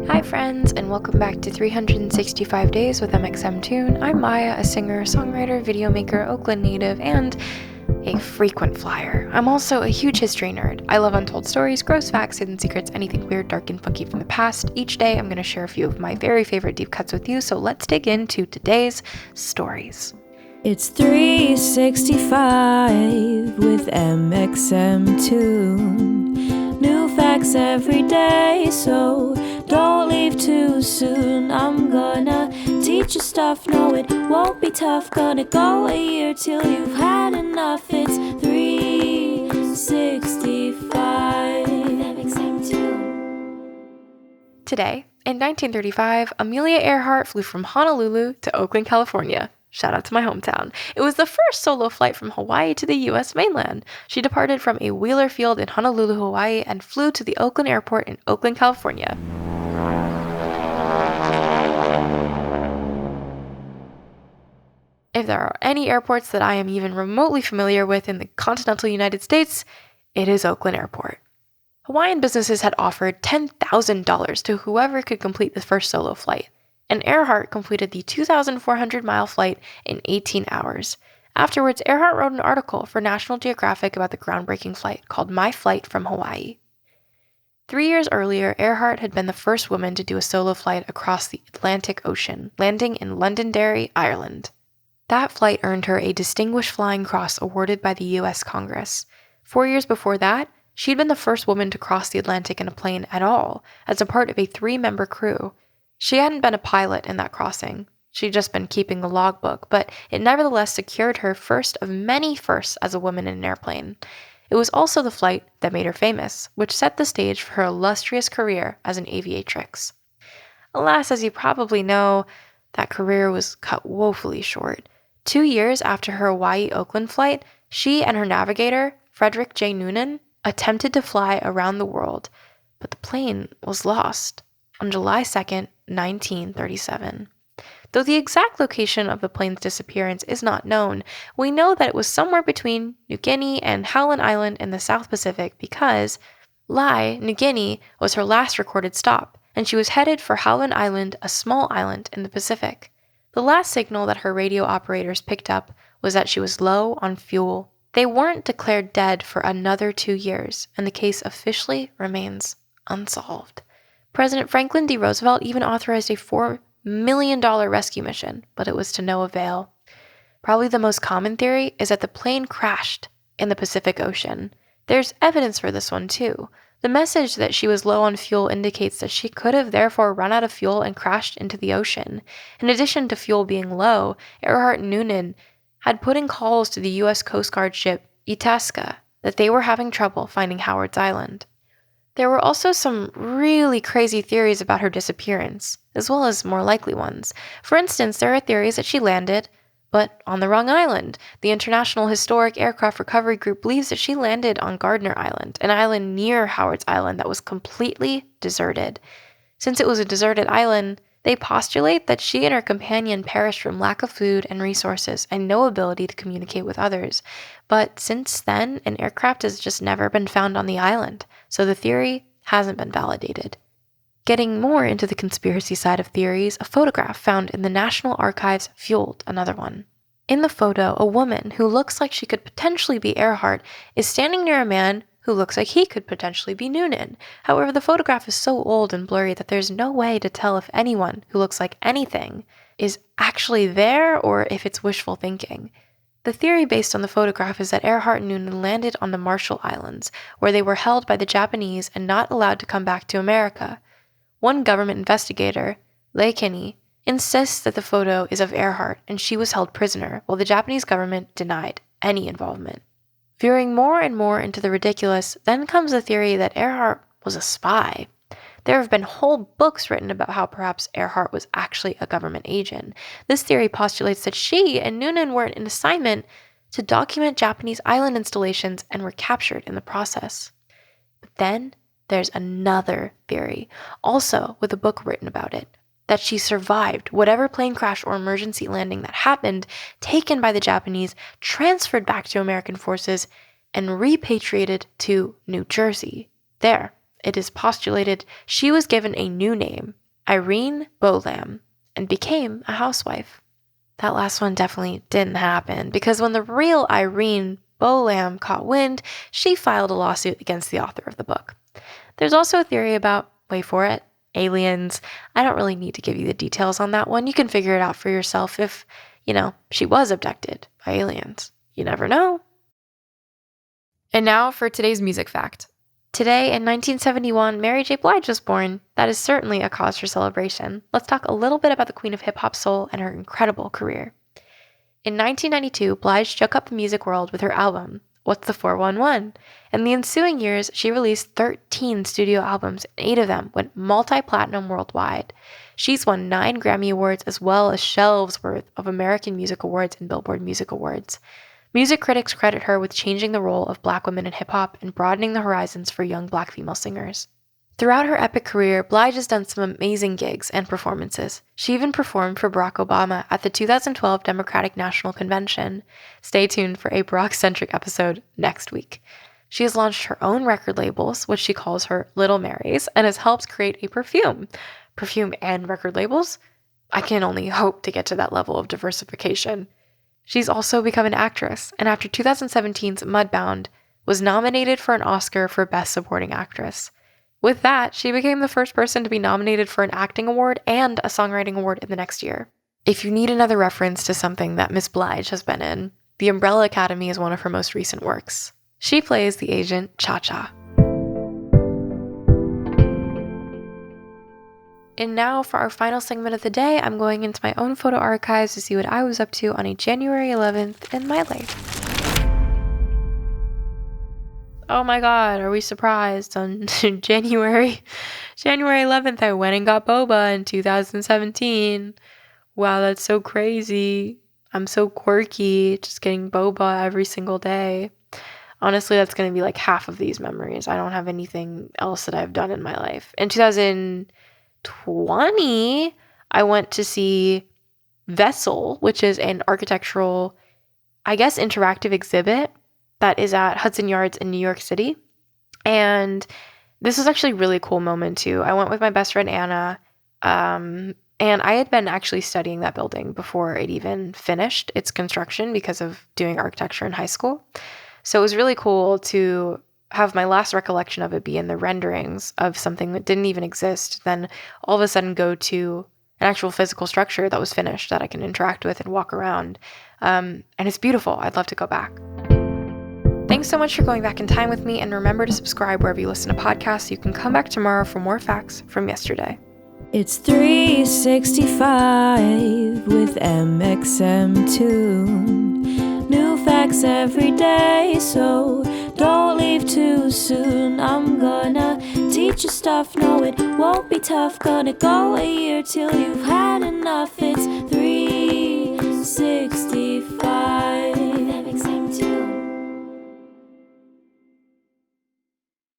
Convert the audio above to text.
Hi friends, and welcome back to 365 Days with mxmtoon. I'm Maia, a singer, songwriter, video maker, Oakland native, and a frequent flyer. I'm also a huge history nerd. I love untold stories, gross facts, hidden secrets, anything weird, dark, and funky from the past. Each day I'm going to share a few of my very favorite deep cuts with you, so let's dig into today's stories. It's 365 with mxmtoon. New facts every day, so don't leave too soon. I'm gonna teach you stuff, no it won't be tough. Gonna go a year till you've had enough. It's 365 mxmtoon. Today, in 1935, Amelia Earhart flew from Honolulu to Oakland, California. Shout out to my hometown. It was the first solo flight from Hawaii to the U.S. mainland. She departed from a Wheeler field in Honolulu, Hawaii, and flew to the Oakland airport in Oakland, California. If there are any airports that I am even remotely familiar with in the continental United States, it is Oakland Airport. Hawaiian businesses had offered $10,000 to whoever could complete the first solo flight, and Earhart completed the 2,400-mile flight in 18 hours. Afterwards, Earhart wrote an article for National Geographic about the groundbreaking flight called My Flight from Hawaii. 3 years earlier, Earhart had been the first woman to do a solo flight across the Atlantic Ocean, landing in Londonderry, Ireland. That flight earned her a Distinguished Flying Cross awarded by the U.S. Congress. 4 years before that, she'd been the first woman to cross the Atlantic in a plane at all, as a part of a 3-member crew. She hadn't been a pilot in that crossing. She'd just been keeping the logbook, but it nevertheless secured her first of many firsts as a woman in an airplane. It was also the flight that made her famous, which set the stage for her illustrious career as an aviatrix. Alas, as you probably know, that career was cut woefully short. 2 years after her Hawaii-Oakland flight, she and her navigator, Frederick J. Noonan, attempted to fly around the world, but the plane was lost on July 2nd, 1937. Though the exact location of the plane's disappearance is not known, we know that it was somewhere between New Guinea and Howland Island in the South Pacific because Blige, New Guinea, was her last recorded stop, and she was headed for Howland Island, a small island in the Pacific. The last signal that her radio operators picked up was that she was low on fuel. They weren't declared dead for another 2 years, and the case officially remains unsolved. President Franklin D. Roosevelt even authorized a $4 million rescue mission, but it was to no avail. Probably the most common theory is that the plane crashed in the Pacific Ocean. There's evidence for this one too. The message that she was low on fuel indicates that she could have therefore run out of fuel and crashed into the ocean. In addition to fuel being low, Earhart and Noonan had put in calls to the U.S. Coast Guard ship Itasca that they were having trouble finding Howard's Island. There were also some really crazy theories about her disappearance, as well as more likely ones. For instance, there are theories that she landed, but on the wrong island. The International Historic Aircraft Recovery Group believes that she landed on Gardner Island, an island near Howard's Island that was completely deserted. Since it was a deserted island, they postulate that she and her companion perished from lack of food and resources and no ability to communicate with others. But since then, an aircraft has just never been found on the island, so the theory hasn't been validated. Getting more into the conspiracy side of theories, a photograph found in the National Archives fueled another one. In the photo, a woman who looks like she could potentially be Earhart is standing near a man who looks like he could potentially be Noonan. However, the photograph is so old and blurry that there's no way to tell if anyone who looks like anything is actually there or if it's wishful thinking. The theory based on the photograph is that Earhart and Noonan landed on the Marshall Islands, where they were held by the Japanese and not allowed to come back to America. One government investigator, Leigh Kinney, insists that the photo is of Earhart and she was held prisoner, while the Japanese government denied any involvement. Veering more and more into the ridiculous, then comes the theory that Earhart was a spy. There have been whole books written about how perhaps Earhart was actually a government agent. This theory postulates that she and Noonan were in assignment to document Japanese island installations and were captured in the process. But then there's another theory, also with a book written about it, that she survived whatever plane crash or emergency landing that happened, taken by the Japanese, transferred back to American forces, and repatriated to New Jersey. There, it is postulated she was given a new name, Irene Bolam, and became a housewife. That last one definitely didn't happen, because when the real Irene Bolam caught wind, she filed a lawsuit against the author of the book. There's also a theory about, wait for it, aliens. I don't really need to give you the details on that one. You can figure it out for yourself if, she was abducted by aliens. You never know. And now for today's music fact. Today, in 1971, Mary J. Blige was born. That is certainly a cause for celebration. Let's talk a little bit about the queen of hip-hop soul and her incredible career. In 1992, Blige shook up the music world with her album, What's the 411? In the ensuing years, she released 13 studio albums, and 8 of them went multi-platinum worldwide. She's won 9 Grammy Awards as well as shelves worth of American Music Awards and Billboard Music Awards. Music critics credit her with changing the role of Black women in hip-hop and broadening the horizons for young Black female singers. Throughout her epic career, Blige has done some amazing gigs and performances. She even performed for Barack Obama at the 2012 Democratic National Convention. Stay tuned for a Barack-centric episode next week. She has launched her own record labels, which she calls her Little Marys, and has helped create a perfume. Perfume and record labels? I can only hope to get to that level of diversification. She's also become an actress, and after 2017's Mudbound, was nominated for an Oscar for Best Supporting Actress. With that, she became the first person to be nominated for an acting award and a songwriting award in the next year. If you need another reference to something that Miss Blige has been in, The Umbrella Academy is one of her most recent works. She plays the agent Cha-Cha. And now for our final segment of the day, I'm going into my own photo archives to see what I was up to on a January 11th in my life. Oh my god, are we surprised? On January 11th, I went and got boba in 2017. Wow, that's so crazy. I'm so quirky, just getting boba every single day. Honestly, that's going to be like half of these memories. I don't have anything else that I've done in my life. In 2020, I went to see Vessel, which is an architectural, interactive exhibit that is at Hudson Yards in New York City. And this was actually a really cool moment too. I went with my best friend Anna, and I had been actually studying that building before it even finished its construction because of doing architecture in high school. So it was really cool to have my last recollection of it be in the renderings of something that didn't even exist, then all of a sudden go to an actual physical structure that was finished that I can interact with and walk around. And it's beautiful. I'd love to go back. Thanks so much for going back in time with me, and remember to subscribe wherever you listen to podcasts so you can come back tomorrow for more facts from yesterday. It's 365 with mxmtoon. New facts every day, so don't leave too soon. I'm gonna teach you stuff, no it won't be tough. Gonna go a year till you've had enough. It's 360